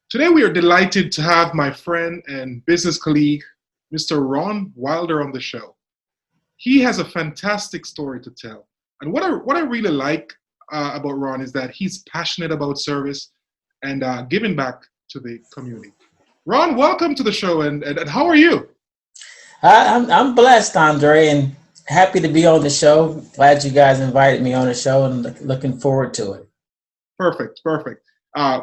Today we are delighted to have my friend and business colleague, Mr. Ron Wilder, on the show. He has a fantastic story to tell. And what I really like about Ron is that he's passionate about service and giving back to the community. Ron, welcome to the show, and how are you? I'm blessed, Andre, and happy to be on the show. Glad you guys invited me on the show, and looking forward to it. Perfect, perfect.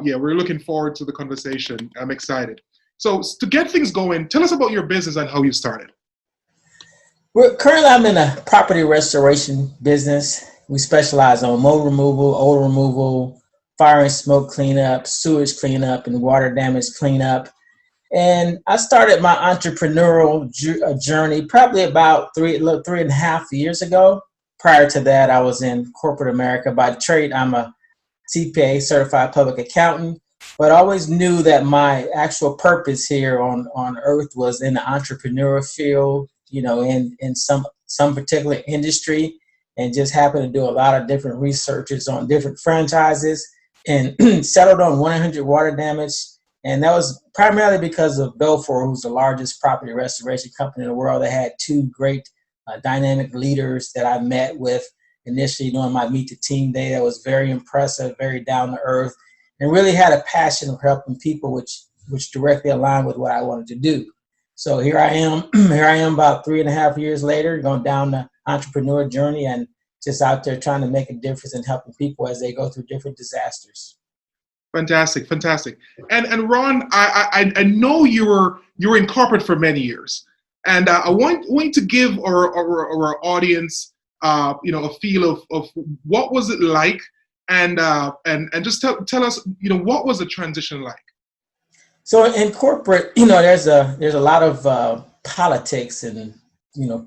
Yeah, we're looking forward to the conversation. I'm excited. So to get things going, tell us about your business and how you started. I'm in a property restoration business. We specialize on mold removal, odor removal, fire and smoke cleanup, sewage cleanup, and water damage cleanup. And I started my entrepreneurial journey probably about 3.5 years ago. Prior to that, I was in corporate America. By trade, I'm a CPA, certified public accountant, but I always knew that my actual purpose here on earth was in the entrepreneurial field, in some particular industry, and just happened to do a lot of different researches on different franchises and settled on 100 water damage. And that was primarily because of Belfour, who's the largest property restoration company in the world. They had two great dynamic leaders that I met with initially during my Meet the Team Day. That was very impressive, very down to earth, and really had a passion for helping people, which directly aligned with what I wanted to do. So here I am. Here I am about 3.5 years later, going down the entrepreneur journey and just out there trying to make a difference and helping people as they go through different disasters. Fantastic, fantastic. And Ron, I know you were in corporate for many years, and I want to give our audience a feel of what was it like, and just tell us what was the transition like. So in corporate, there's a lot of politics and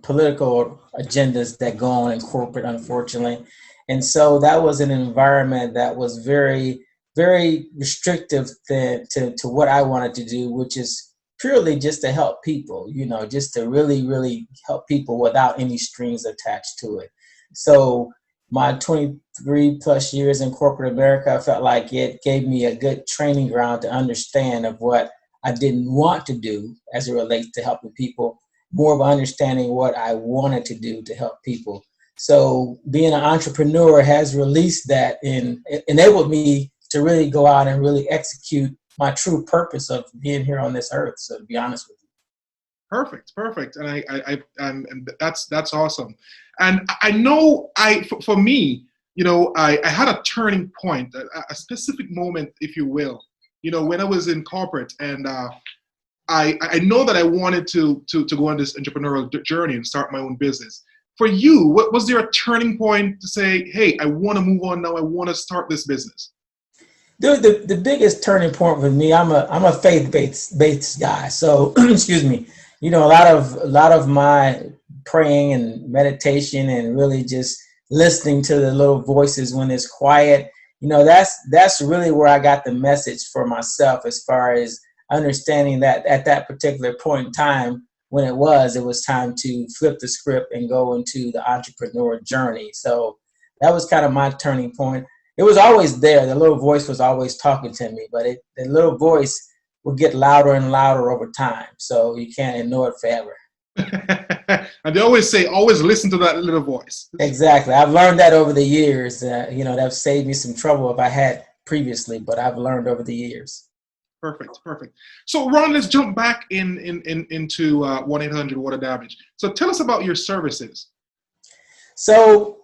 political agendas that go on in corporate, unfortunately, and so that was an environment that was very, very restrictive to what I wanted to do, which is purely just to help people, just to really, really help people without any strings attached to it. So my 23 plus years in corporate America, I felt like it gave me a good training ground to understand of what I didn't want to do as it relates to helping people, more of understanding what I wanted to do to help people. So being an entrepreneur has released that and enabled me to really go out and really execute my true purpose of being here on this earth. So to be honest with you. Perfect, perfect, and and that's awesome. And I know for me, I had a turning point, a specific moment, if you will, when I was in corporate, and I know that I wanted to go on this entrepreneurial journey and start my own business. For you, what was there a turning point to say, hey, I want to move on now, I want to start this business? The biggest turning point for me, I'm a faith-based guy. So excuse me, a lot of my praying and meditation and really just listening to the little voices when it's quiet, that's really where I got the message for myself, as far as understanding that at that particular point in time, when it was time to flip the script and go into the entrepreneur journey. So that was kind of my turning point. It was always there. The little voice was always talking to me, but the little voice will get louder and louder over time. So you can't ignore it forever. And they always say, always listen to that little voice. Exactly. I've learned that over the years. That saved me some trouble if I had previously, but I've learned over the years. Perfect, perfect. So Ron, let's jump back into 1-800 water damage. So tell us about your services. So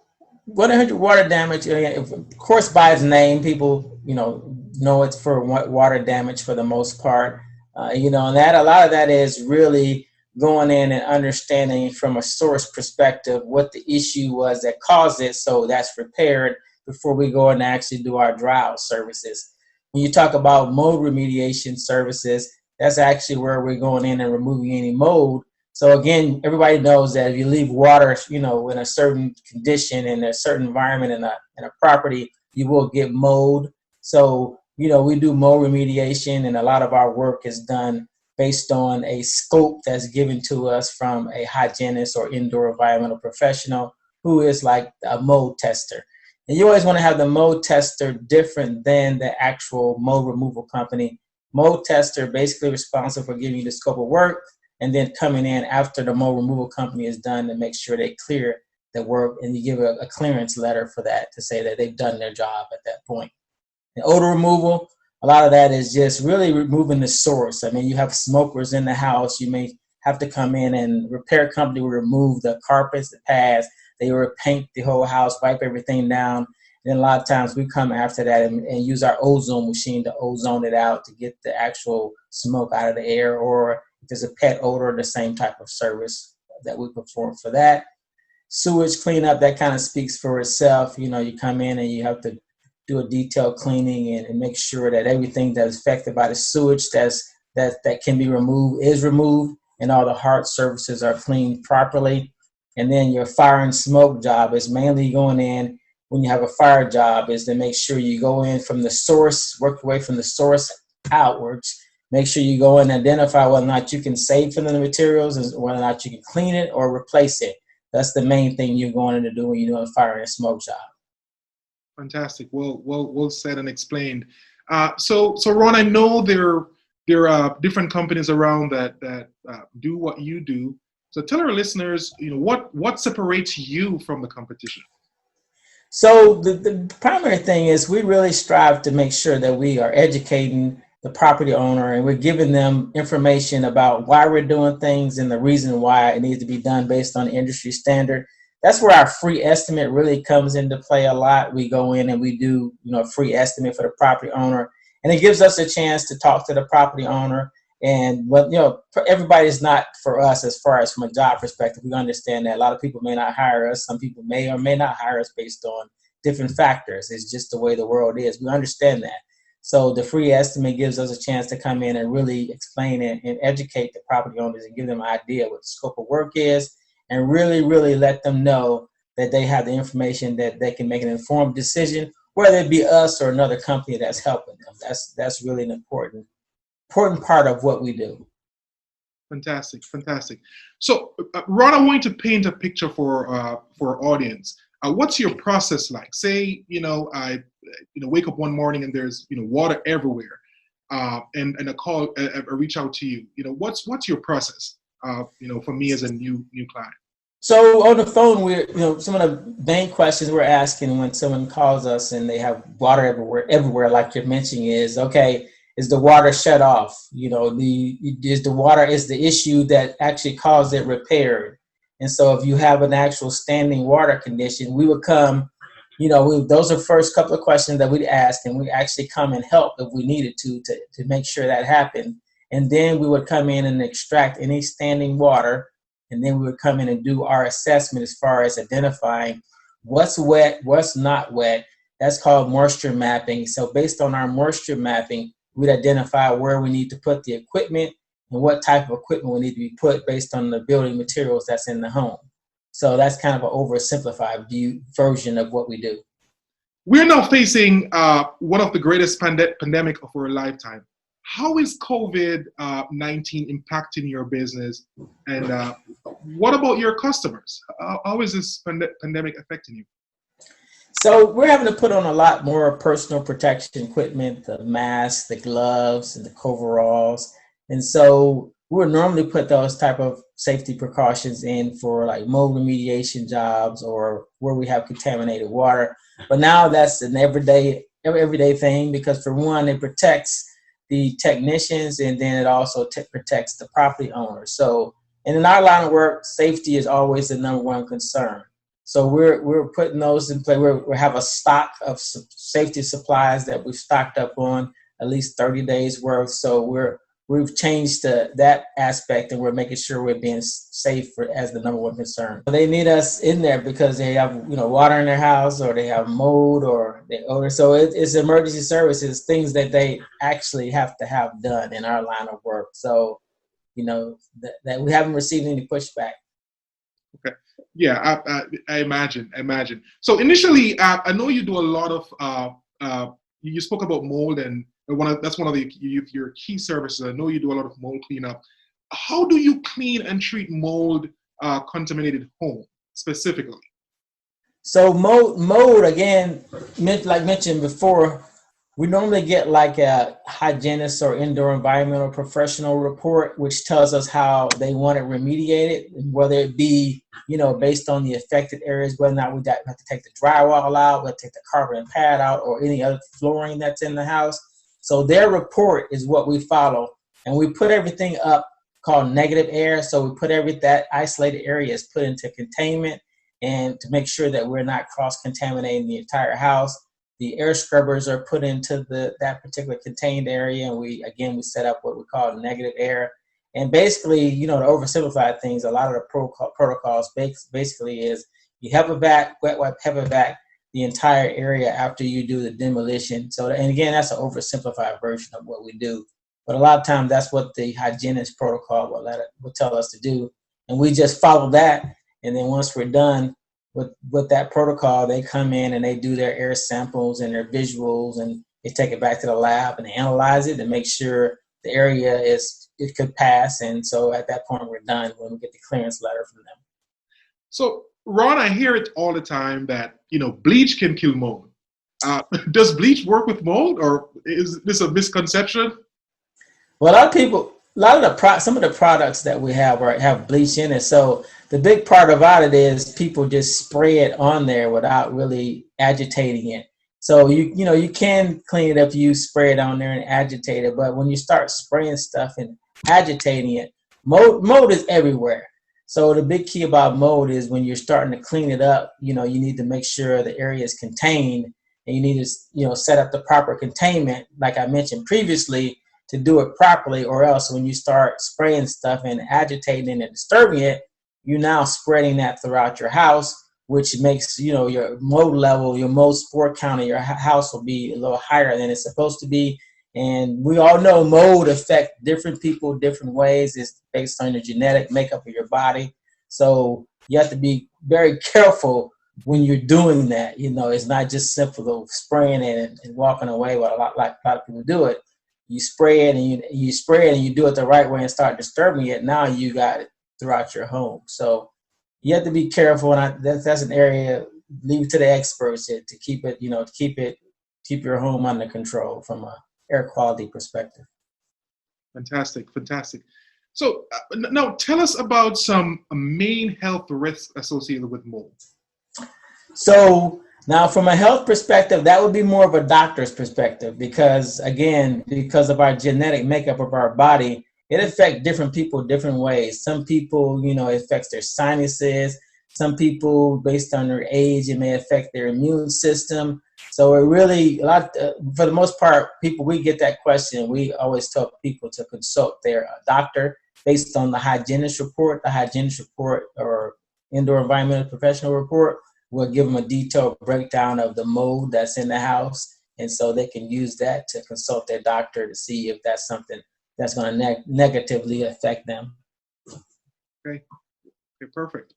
100 water damage, of course, by its name, people, know it's for water damage for the most part. And that a lot of that is really going in and understanding from a source perspective what the issue was that caused it. So that's repaired before we go and actually do our drought services. When you talk about mold remediation services, that's actually where we're going in and removing any mold. So again, everybody knows that if you leave water, in a certain condition, in a certain environment, in a property, you will get mold. So, we do mold remediation, and a lot of our work is done based on a scope that's given to us from a hygienist or indoor environmental professional who is like a mold tester. And you always want to have the mold tester different than the actual mold removal company, Mold tester basically responsible for giving you the scope of work and then coming in after the mold removal company is done to make sure they clear the work, and you give a clearance letter for that to say that they've done their job at that point. And odor removal, a lot of that is just really removing the source. I mean, you have smokers in the house, you may have to come in, and repair company will remove the carpets, the pads, they will paint the whole house, wipe everything down. And then a lot of times we come after that and use our ozone machine to ozone it out to get the actual smoke out of the air, or if there's a pet odor, the same type of service that we perform for that. Sewage cleanup, that kind of speaks for itself. You know, you come in and you have to do a detailed cleaning and make sure that everything that's affected by the sewage that can be removed is removed, and all the hard surfaces are cleaned properly. And then your fire and smoke job is mainly going in when you have a fire job, is to make sure you go in from the source, work your way from the source outwards. Make sure you go and identify whether or not you can save from the materials, and whether or not you can clean it or replace it. That's the main thing you're going in to do when you're doing a fire and smoke job. Fantastic. Well said and explained. So Ron, I know there are different companies around that do what you do. So tell our listeners, what separates you from the competition? So the primary thing is we really strive to make sure that we are educating the property owner, and we're giving them information about why we're doing things and the reason why it needs to be done based on industry standard. That's where our free estimate really comes into play a lot. We go in and we do, a free estimate for the property owner, and it gives us a chance to talk to the property owner. And everybody's not for us as far as from a job perspective. We understand that a lot of people may not hire us. Some people may or may not hire us based on different factors. It's just the way the world is. We understand that. So the free estimate gives us a chance to come in and really explain it and educate the property owners and give them an idea what the scope of work is, and really, really let them know that they have the information that they can make an informed decision, whether it be us or another company that's helping them. That's really an important part of what we do. Fantastic. So, Ron, I want you to paint a picture for our audience. What's your process like? Say, I wake up one morning and there's water everywhere, and I reach out to you. What's your process? For me as a new client. So on the phone, some of the main questions we're asking when someone calls us and they have water everywhere, like you're mentioning, is okay. Is the water shut off? Is the issue that actually caused it repaired? And so if you have an actual standing water condition, we would come, those are the first couple of questions that we'd ask, and we actually come and help if we needed to make sure that happened. And then we would come in and extract any standing water, and then we would come in and do our assessment as far as identifying what's wet, what's not wet. That's called moisture mapping. So based on our moisture mapping, we'd identify where we need to put the equipment and what type of equipment will need to be put based on the building materials that's in the home. So that's kind of an oversimplified version of what we do. We're now facing one of the greatest pandemic of our lifetime. How is COVID-19 impacting your business? And what about your customers? How is this pandemic affecting you? So we're having to put on a lot more personal protection equipment, the masks, the gloves, and the coveralls. And so we would normally put those type of safety precautions in for like mold remediation jobs or where we have contaminated water. But now that's an everyday thing, because for one, it protects the technicians, and then it also protects the property owners. So, and in our line of work, safety is always the number one concern. So we're putting those in play. We have a stock of safety supplies that we've stocked up on at least 30 days worth. So we've changed that aspect, and we're making sure we're being safe as the number one concern. They need us in there because they have water in their house, or they have mold, or they odor. So it's emergency services, things that they actually have to have done in our line of work. So that we haven't received any pushback. Okay. Yeah, I imagine. So initially, I know you do a lot of. You spoke about mold, and that's one of your key services. I know you do a lot of mold cleanup. How do you clean and treat mold contaminated home specifically? So mold again, like mentioned before, We normally get like a hygienist or indoor environmental professional report, which tells us how they want it remediated, whether it be, based on the affected areas, whether or not we have to take the drywall out, we have to take the carpet and pad out, or any other flooring that's in the house. So their report is what we follow. And we put everything up called negative air. So we put that isolated area is put into containment, and to make sure that we're not cross-contaminating the entire house. The air scrubbers are put into that particular contained area, and we set up what we call negative air. And basically, to oversimplify things, a lot of the protocols basically is you HEPA-vac, wet wipe HEPA-vac the entire area after you do the demolition. So, and again, that's an oversimplified version of what we do. But a lot of times that's what the hygienist protocol will tell us to do. And we just follow that. And then once we're done with that protocol, they come in and they do their air samples and their visuals, and they take it back to the lab and they analyze it and make sure the area it could pass. And so at that point, we're done when we get the clearance letter from them. So, Ron, I hear it all the time that, bleach can kill mold. Does bleach work with mold, or is this a misconception? Well, some of the products that we have bleach in it. So the big part about it is people just spray it on there without really agitating it. So you can clean it up, you spray it on there and agitate it. But when you start spraying stuff and agitating it, mold is everywhere. So the big key about mold is when you're starting to clean it up, you need to make sure the area is contained, and you need to set up the proper containment, like I mentioned previously, to do it properly, or else when you start spraying stuff and agitating and disturbing it, you're now spreading that throughout your house, which makes your mold level, your mold spore count of your house will be a little higher than it's supposed to be. And we all know mold affect different people different ways. It's based on the genetic makeup of your body. So you have to be very careful when you're doing that. It's not just simple spraying it and walking away, what a lot of people do it. You spray it and you spray it and you do it the right way and start disturbing it. Now you got it throughout your home. So you have to be careful, and that's an area, leave it to the experts to keep it, keep your home under control from a air quality perspective. Fantastic. So now tell us about some main health risks associated with mold. So now, from a health perspective, that would be more of a doctor's perspective, because of our genetic makeup of our body, it affects different people different ways. Some people, it affects their sinuses. Some people, based on their age, it may affect their immune system. So it really, for the most part, we get that question. We always tell people to consult their doctor based on the hygienist report. The hygienist report, or indoor environmental professional report, will give them a detailed breakdown of the mold that's in the house. And so they can use that to consult their doctor to see if that's something that's going to negatively affect them. Okay, perfect.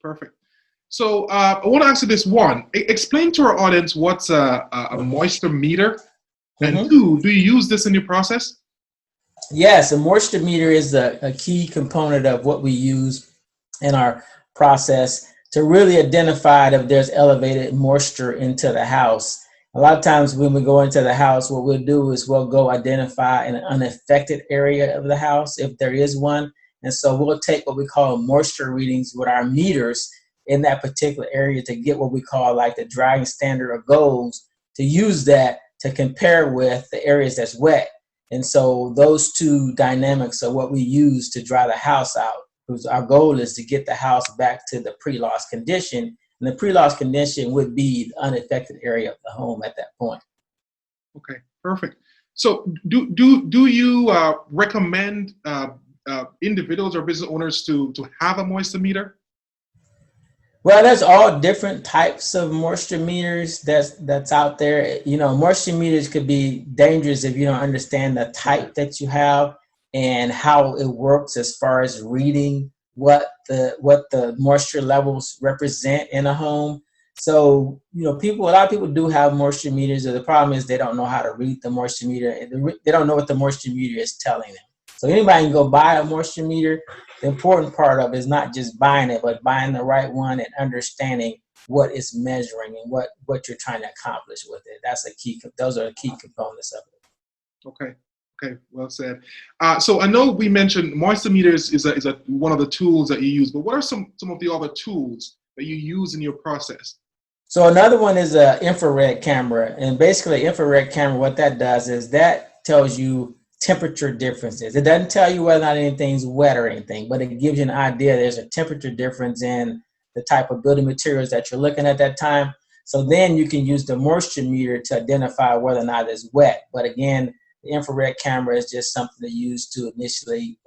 So I want to ask you this one. Explain to our audience what's a moisture meter, and two, do you use this in your process? Yes, a moisture meter is a key component of what we use in our process to really identify if there's elevated moisture into the house. A lot of times when we go into the house, what we'll do is we'll go identify an unaffected area of the house, if there is one. And so we'll take what we call moisture readings with our meters in that particular area to get what we call like the drying standard or goals, to use that to compare with the areas that's wet. And so those two dynamics are what we use to dry the house out. Because our goal is to get the house back to the pre-loss condition, and the pre-loss condition would be the unaffected area of the home at that point. Okay, perfect. So, do you recommend individuals or business owners to have a moisture meter? Well, there's all different types of moisture meters that's out there. Moisture meters could be dangerous if you don't understand the type that you have and how it works as far as reading what the moisture levels represent in a home. So, a lot of people do have moisture meters, and the problem is they don't know how to read the moisture meter, and they don't know what the moisture meter is telling them. So anybody can go buy a moisture meter. The important part of it is not just buying it, but buying the right one and understanding what it's measuring and what you're trying to accomplish with it. That's a key. Those are the key components of it. Okay. Okay. Well said. So I know we mentioned moisture meters is a one of the tools that you use, but what are some of the other tools that you use in your process? So another one is a infrared camera, and basically infrared camera, what that does is that tells you temperature differences. It doesn't tell you whether or not anything's wet or anything, but it gives you an idea there's a temperature difference in the type of building materials that you're looking at that time. So then you can use the moisture meter to identify whether or not it's wet. But again, the infrared camera is just something to use to initially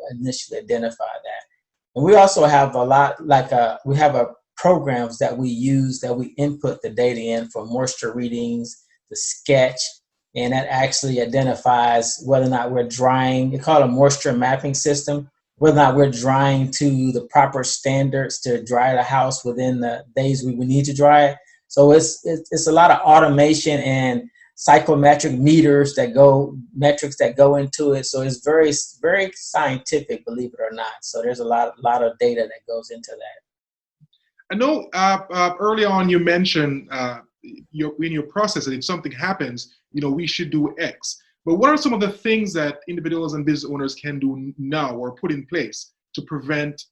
identify that. And we also have a lot we have a programs that we use that we input the data in for moisture readings, the sketch, and that actually identifies whether or not we're drying. They call it a moisture mapping system, whether or not we're drying to the proper standards to dry the house within the days we need to dry it. So it's a lot of automation and psychometric metrics that go into it. So it's very, very scientific, believe it or not. So there's a lot of data that goes into that. I know early on you mentioned in your process that if something happens, we should do X. But what are some of the things that individuals and business owners can do now or put in place to prevent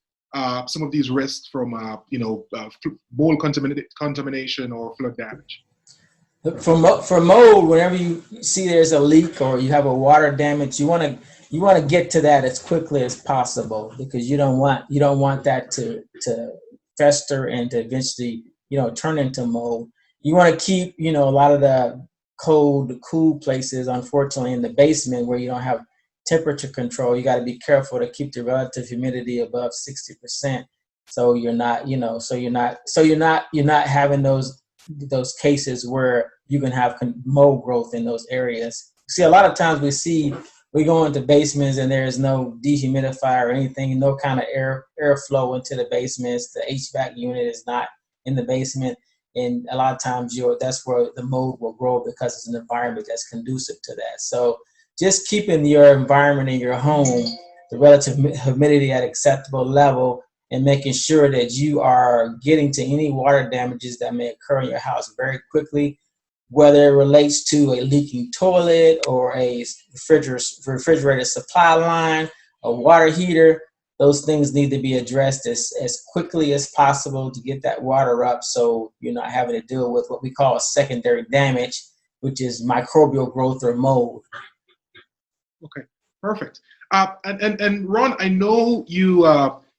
some of these risks from, mold contamination or flood damage? For mold, whenever you see there's a leak or you have a water damage, you want to get to that as quickly as possible, because you don't want that to fester and to eventually turn into mold. You want to keep a lot of the cool places, unfortunately, in the basement where you don't have temperature control. You got to be careful to keep the relative humidity above 60%, so you're not having those cases where you can have mold growth in those areas. See, a lot of times we go into basements and there is no dehumidifier or anything, no kind of airflow into the basements. The HVAC unit is not in the basement, and a lot of times that's where the mold will grow, because it's an environment that's conducive to that. So just keeping your environment in your home, the relative humidity at acceptable level, and making sure that you are getting to any water damages that may occur in your house very quickly, whether it relates to a leaking toilet or a refrigerator supply line, a water heater. Those things need to be addressed as quickly as possible to get that water up, so you're not having to deal with what we call a secondary damage, which is microbial growth or mold. Okay, perfect. And Ron, I know you,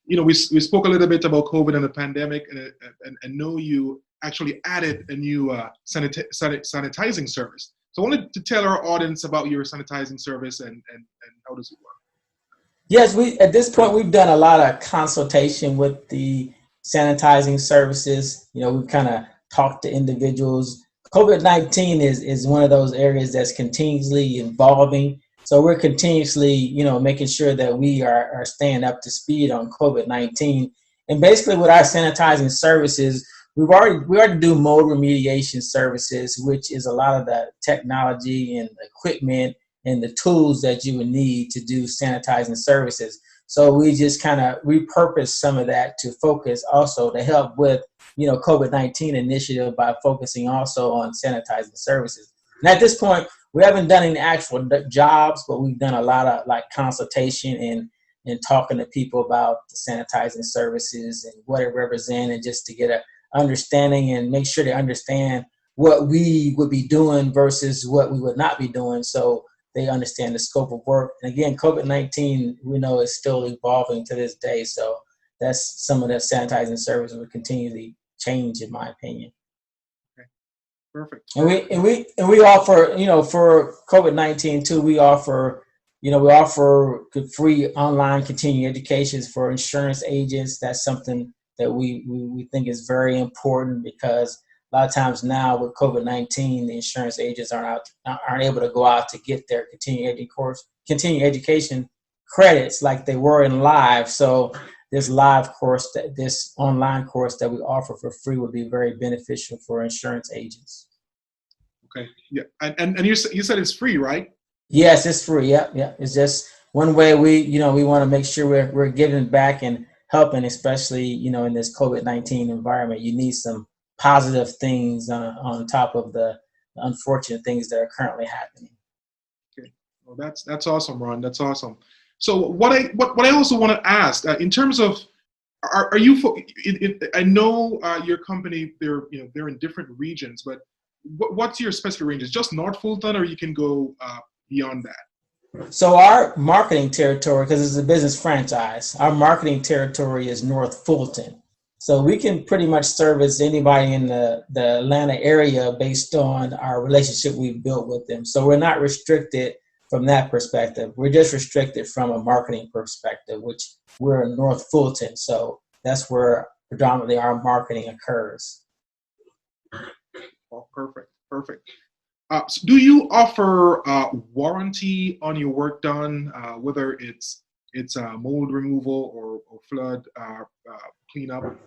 we spoke a little bit about COVID and the pandemic, and I know you actually added a new sanitizing service. So I wanted to tell our audience about your sanitizing service and how does it work? Yes, at this point we've done a lot of consultation with the sanitizing services. We've kind of talked to individuals. COVID-19 is one of those areas that's continuously evolving. So we're continuously, making sure that we are staying up to speed on COVID-19. And basically with our sanitizing services, we already do mold remediation services, which is a lot of the technology and the equipment and the tools that you would need to do sanitizing services. So we just kind of repurpose some of that to focus also to help with, COVID-19 initiative by focusing also on sanitizing services. And at this point, we haven't done any actual jobs, but we've done a lot of consultation and talking to people about the sanitizing services and what it represents, and just to get a understanding and make sure they understand what we would be doing versus what we would not be doing, so they understand the scope of work. And again, COVID-19, we know, is still evolving to this day. So that's some of the sanitizing services will continually change, in my opinion. Okay, perfect. And we offer, for COVID-19 too, we offer free online continuing educations for insurance agents. That's something that we think is very important, because a lot of times now with COVID-19, the insurance agents aren't able to go out to get their continuing education credits like they were in live. So this online course that we offer for free would be very beneficial for insurance agents. Okay, yeah, and you said it's free, right? Yes, it's free. Yeah. It's just one way we want to make sure we're giving back and helping, especially in this COVID-19 environment. You need some positive things on top of the unfortunate things that are currently happening. Okay, well, that's awesome, Ron. That's awesome. So what I also want to ask in terms of are you? I know your company. They're in different regions, but what's your specific ranges? Just North Fulton, or you can go beyond that? So our marketing territory, because it's a business franchise, our marketing territory is North Fulton. So we can pretty much service anybody in the Atlanta area based on our relationship we've built with them. So we're not restricted from that perspective. We're just restricted from a marketing perspective, which we're in North Fulton. So that's where predominantly our marketing occurs. Oh, perfect, perfect. So do you offer warranty on your work done, whether it's mold removal or flood cleanup?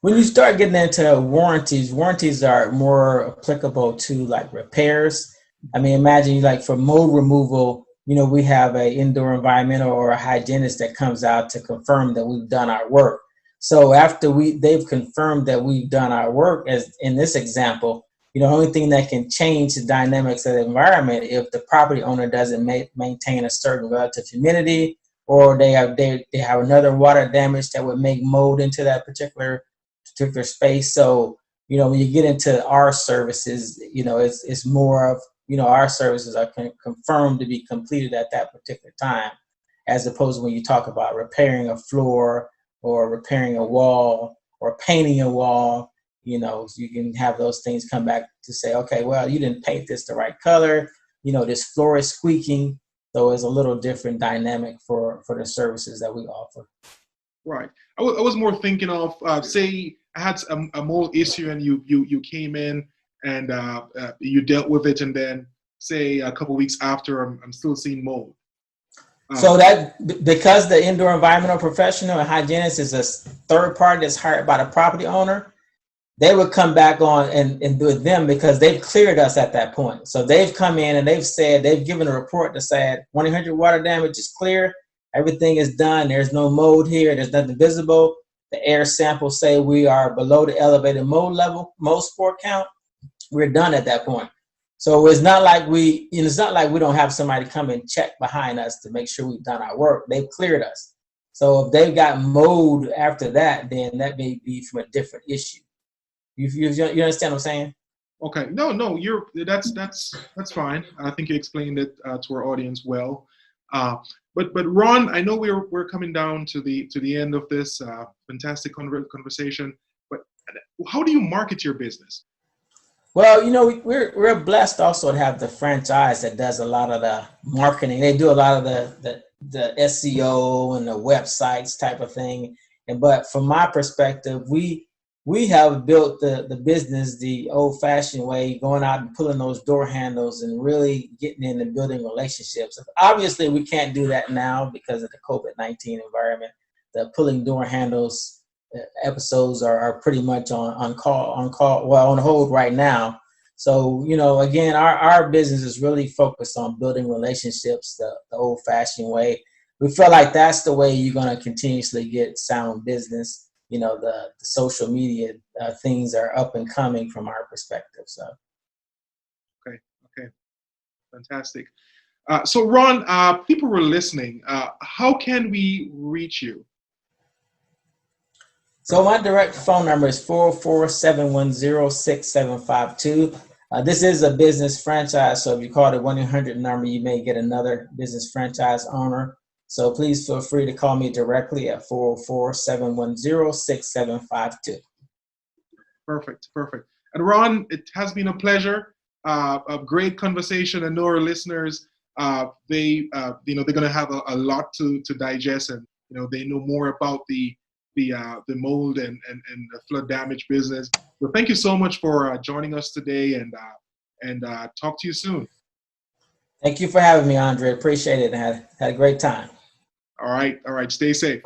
When you start getting into warranties are more applicable to like repairs. I mean, imagine like for mold removal, we have an indoor environmental or a hygienist that comes out to confirm that we've done our work. So after they've confirmed that we've done our work, as in this example, the only thing that can change the dynamics of the environment if the property owner doesn't maintain a certain relative humidity, or they have another water damage that would make mold into that particular space. So when you get into our services, it's more of our services are confirmed to be completed at that particular time, as opposed to when you talk about repairing a floor or repairing a wall or painting a wall. So you can have those things come back to say, okay, well, you didn't paint this the right color. This floor is squeaking. So it's a little different dynamic for the services that we offer. Right. I was more thinking of, say, I had a mold issue and you came in and you dealt with it, and then say a couple weeks after, I'm still seeing mold. So that because the indoor environmental professional and hygienist is a third party that's hired by the property owner, they would come back on and do it them because they've cleared us at that point. So they've come in and they've given a report that said 100 water damage is clear. Everything is done. There's no mold here. There's nothing visible. The air samples say we are below the elevated mold level, mold spore count. We're done at that point. So it's not like we don't have somebody come and check behind us to make sure we've done our work. They've cleared us. So if they've got mold after that, then that may be from a different issue. You understand what I'm saying? Okay. No, that's fine. I think you explained it to our audience well. But Ron, I know we're coming down to the end of this fantastic conversation. But how do you market your business? Well, we're blessed also to have the franchise that does a lot of the marketing. They do a lot of the SEO and the websites type of thing. But from my perspective, we have built the business the old-fashioned way, going out and pulling those door handles and really getting in and building relationships. Obviously, we can't do that now because of the COVID-19 environment. The pulling door handles episodes are pretty much on hold right now. So, again, our business is really focused on building relationships the old-fashioned way. We feel like that's the way you're going to continuously get sound business. The social media things are up and coming from our perspective. So. Okay. Fantastic. So Ron, people were listening. How can we reach you? So my direct phone number is 447106752. This is a business franchise, so if you call the 1-800 number, you may get another business franchise owner. So please feel free to call me directly at 447106752. Perfect. And Ron, it has been a pleasure. A great conversation. I know our listeners, they're going to have a lot to digest, and they know more about the mold and the flood damage business. So thank you so much for joining us today, and talk to you soon. Thank you for having me, Andre. Appreciate it. Had a great time. All right. Stay safe.